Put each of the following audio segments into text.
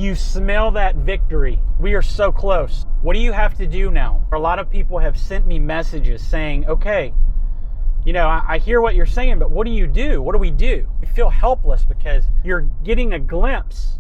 you smell that victory? We are so close. What do you have to do now? A lot of people have sent me messages saying, okay, I hear what you're saying, but what do you do? What do we do? You feel helpless because you're getting a glimpse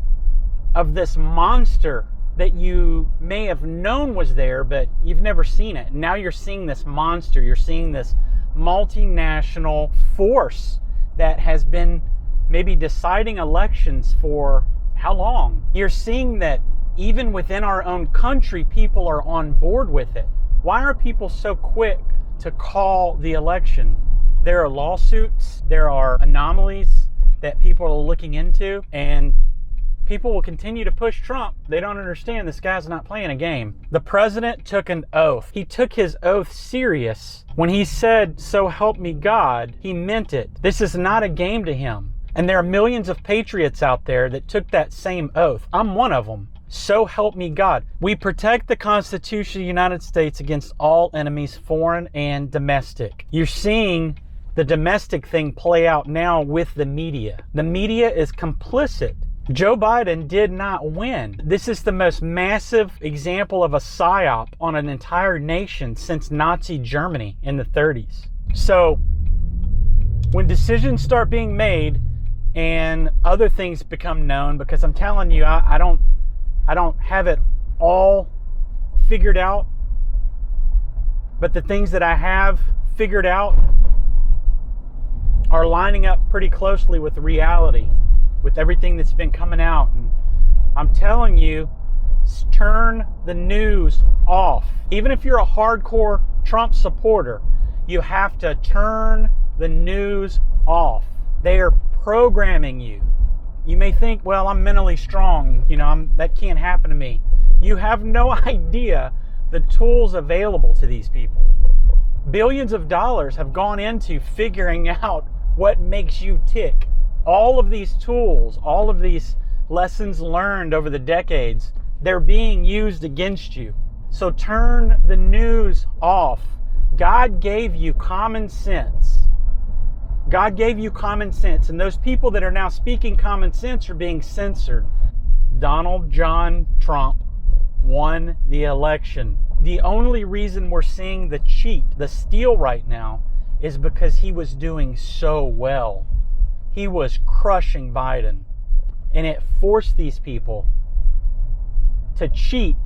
of this monster that you may have known was there, but you've never seen it. Now you're seeing this monster. You're seeing this multinational force that has been maybe deciding elections for how long? You're seeing that even within our own country, people are on board with it. Why are people so quick to call the election? There are lawsuits, there are anomalies that people are looking into, and people will continue to push Trump. They don't understand this guy's not playing a game. The president took an oath. He took his oath serious. When he said, "So help me God," he meant it. This is not a game to him. And there are millions of patriots out there that took that same oath. I'm one of them. So help me God. We protect the Constitution of the United States against all enemies, foreign and domestic. You're seeing the domestic thing play out now with the media. The media is complicit. Joe Biden did not win. This is the most massive example of a psyop on an entire nation since Nazi Germany in the 30s. So when decisions start being made and other things become known, because I'm telling you, I don't have it all figured out, but the things that I have figured out are lining up pretty closely with reality, with everything that's been coming out. And I'm telling you, turn the news off. Even if you're a hardcore Trump supporter, you have to turn the news off. They are programming you. You may think, well, I'm mentally strong, that can't happen to me. You have no idea the tools available to these people. Billions of dollars have gone into figuring out what makes you tick. All of these tools, all of these lessons learned over the decades, they're being used against you. So turn the news off. God gave you common sense. God gave you common sense, and those people that are now speaking common sense are being censored. Donald John Trump won the election. The only reason we're seeing the cheat, the steal right now, is because he was doing so well. He was crushing Biden, and it forced these people to cheat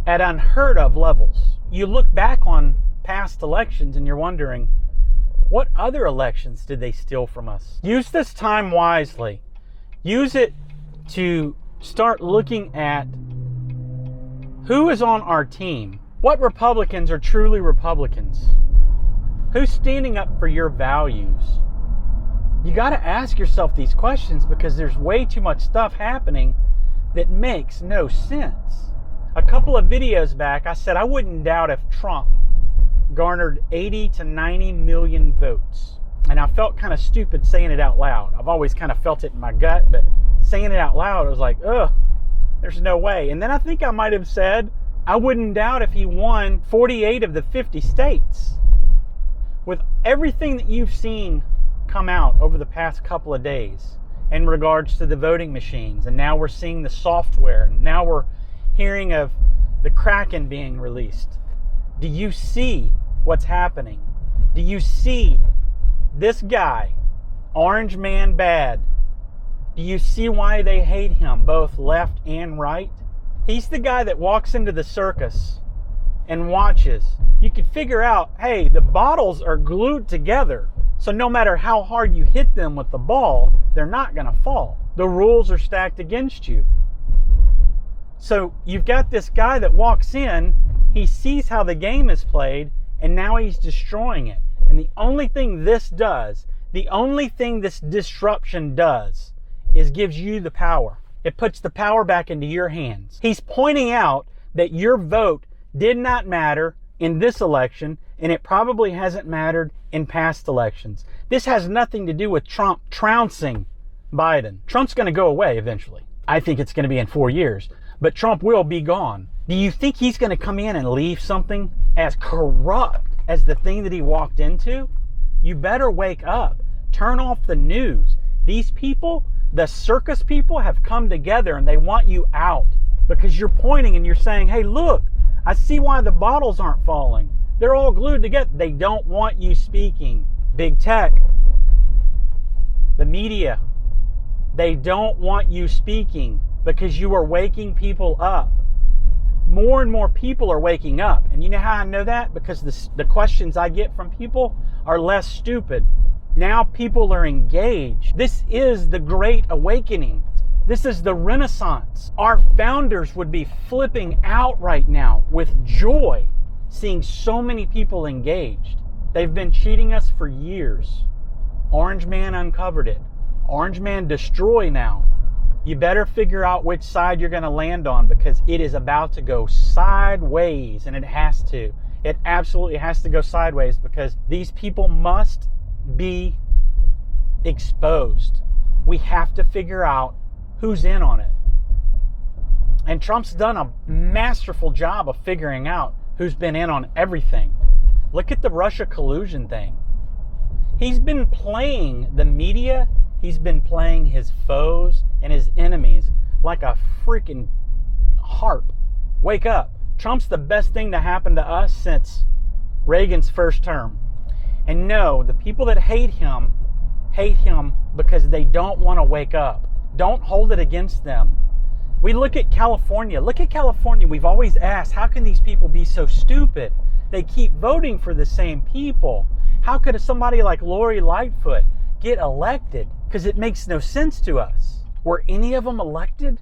at unheard of levels. You look back on past elections and you're wondering, what other elections did they steal from us? Use this time wisely. Use it to start looking at who is on our team. What Republicans are truly Republicans? Who's standing up for your values? You got to ask yourself these questions because there's way too much stuff happening that makes no sense. A couple of videos back, I said I wouldn't doubt if Trump garnered 80 to 90 million votes. And I felt kind of stupid saying it out loud. I've always kind of felt it in my gut, but saying it out loud, I was like, ugh, there's no way. And then I think I might have said, I wouldn't doubt if he won 48 of the 50 states. With everything that you've seen come out over the past couple of days in regards to the voting machines, and now we're seeing the software, and now we're hearing of the Kraken being released. Do you see what's happening? Do you see this guy, Orange Man Bad? Do you see why they hate him, both left and right? He's the guy that walks into the circus and watches. You could figure out, hey, the bottles are glued together, so no matter how hard you hit them with the ball, they're not going to fall. The rules are stacked against you. So you've got this guy that walks in, he sees how the game is played, and now he's destroying it. And the only thing this does, the only thing this disruption does, is gives you the power. It puts the power back into your hands. He's pointing out that your vote did not matter in this election, and it probably hasn't mattered in past elections. This has nothing to do with Trump trouncing Biden. Trump's going to go away eventually. I think it's going to be in 4 years, but Trump will be gone. Do you think he's going to come in and leave something as corrupt as the thing that he walked into? You better wake up. Turn off the news. These people, The circus people have come together and they want you out because you're pointing and you're saying, hey, look, I see why the bottles aren't falling. They're all glued together. They don't want you speaking. Big tech, the media, they don't want you speaking because you are waking people up. More and more people are waking up. And you know how I know that? Because the questions I get from people are less stupid. Now people are engaged. This is the Great Awakening. This is the Renaissance. Our founders would be flipping out right now with joy seeing so many people engaged. They've been cheating us for years. Orange Man uncovered it. Orange Man destroy now. You better figure out which side you're going to land on because it is about to go sideways, and it has to. It absolutely has to go sideways because these people must be exposed. We have to figure out who's in on it. And Trump's done a masterful job of figuring out who's been in on everything. Look at the Russia collusion thing. He's been playing the media, he's been playing his foes and his enemies like a freaking harp. Wake up. Trump's the best thing to happen to us since Reagan's first term. And no, the people that hate him because they don't want to wake up. Don't hold it against them. We look at California. Look at California. We've always asked, how can these people be so stupid? They keep voting for the same people. How could somebody like Lori Lightfoot get elected? Because it makes no sense to us. Were any of them elected?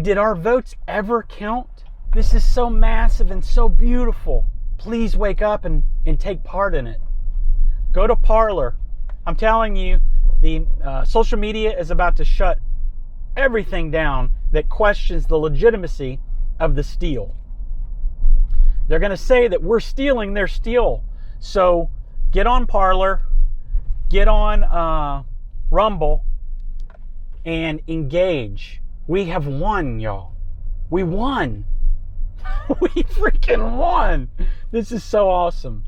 Did our votes ever count? This is so massive and so beautiful. Please wake up and take part in it. Go to Parler. I'm telling you, the social media is about to shut everything down that questions the legitimacy of the steal. They're going to say that we're stealing their steal. So get on Parler, get on Rumble, and engage. We have won, y'all. We won. We freaking won. This is so awesome.